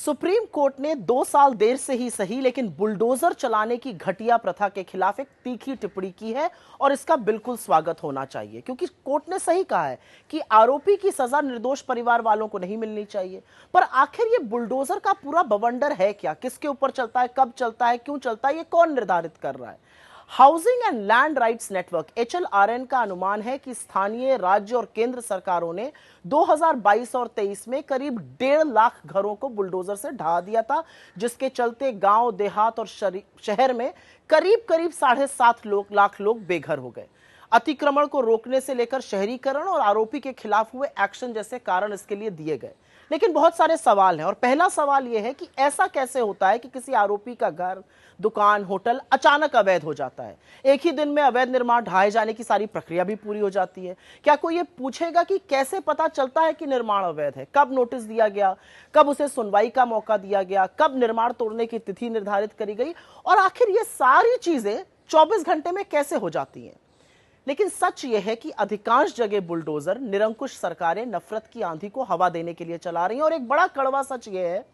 Supreme court ने 2 साल देर से ही सही लेकिन बुलडोजर चलाने की घटिया प्रथा के खिलाफ एक तीखी टिप्पणी की है और इसका बिल्कुल स्वागत होना चाहिए क्योंकि कोर्ट ने सही कहा है कि आरोपी की सजा निर्दोष परिवार वालों को नहीं मिलनी चाहिए। पर आखिर ये बुलडोजर का पूरा बवंडर है क्या, किसके ऊपर चलता है, कब चलता है, क्यों चलता है, ये कौन निर्धारित कर रहा है? Housing and land rights network HLRN का अनुमान है कि स्थानीय, राज्य और केंद्र सरकारों ने 2022 और 23 में करीब 1.5 लाख घरों को बुलडोजर से ढहा दिया था, जिसके चलते गांव, देहात और शहर में करीब करीब 7.5 लाख लोग बेघर हो गए। अतिक्रमण को रोकने से लेकर शहरीकरण और आरोपी के खिलाफ हुए एक्शन जैसे कारण इसके लिए दिए गए। लेकिन बहुत सारे सवाल हैं और पहला सवाल यह है कि ऐसा कैसे होता है कि किसी आरोपी का घर, दुकान, होटल अचानक अवैध हो जाता है। एक ही दिन में अवैध निर्माण ढहाए जाने की सारी प्रक्रिया भी पूरी हो जाती है। क्या कोई ये पूछेगा कि कैसे पता चलता है कि निर्माण अवैध है? कब नोटिस दिया गया, कब उसे सुनवाई का मौका दिया गया, कब निर्माण तोड़ने की तिथि निर्धारित करी गई और आखिर ये सारी चीजें 24 घंटे में कैसे हो जाती हैं? लेकिन सच यह है कि अधिकांश जगह बुलडोजर निरंकुश सरकारें नफरत की आंधी को हवा देने के लिए चला रही हैं और एक बड़ा कड़वा सच यह है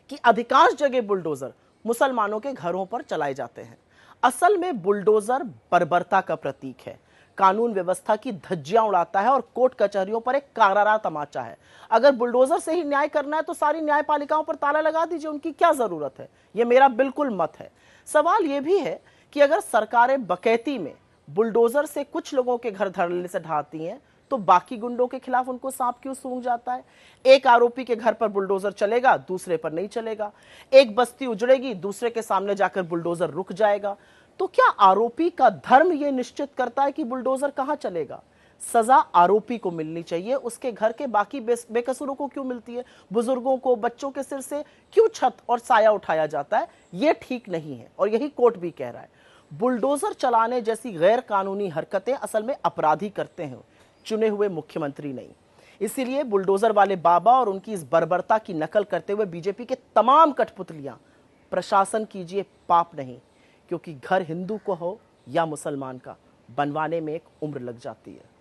कि अधिकांश जगह बुलडोजर मुसलमानों के घरों पर चलाए जाते हैं। असल में बुलडोजर बर्बरता का प्रतीक है, कानून व्यवस्था की धज्जियां उड़ाता है और कोर्ट कचहरियों पर एक करारा तमाचा है। अगर बुलडोजर से ही न्याय करना है तो सारी न्यायपालिकाओं पर ताला लगा दीजिए, उनकी क्या जरूरत है? यह मेरा बिल्कुल मत है। सवाल यह भी है कि अगर सरकारें बकैती में बुलडोजर से कुछ लोगों के घर धड़ल्ले से ढहाती हैं तो बाकी गुंडों के खिलाफ उनको सांप क्यों सूंघ जाता है? एक आरोपी के घर पर बुलडोजर चलेगा, दूसरे पर नहीं चलेगा। एक बस्ती उजड़ेगी, दूसरे के सामने जाकर बुलडोजर रुक जाएगा। तो क्या आरोपी का धर्म यह निश्चित करता है कि बुलडोजर कहां चलेगा? सजा आरोपी को मिलनी चाहिए, उसके घर के बाकी बेकसूरों को क्यों मिलती है? बुजुर्गों को, बच्चों के सिर से क्यों छत और साया उठाया जाता है? यह ठीक नहीं है और यही कोर्ट भी कह रहा है। बुलडोजर चलाने जैसी गैर कानूनी हरकतें असल में अपराधी करते हैं, चुने हुए मुख्यमंत्री नहीं। इसीलिए बुलडोजर वाले बाबा और उनकी इस बर्बरता की नकल करते हुए बीजेपी के तमाम कठपुतलियां प्रशासन कीजिए पाप नहीं, क्योंकि घर हिंदू को हो या मुसलमान का, बनवाने में एक उम्र लग जाती है।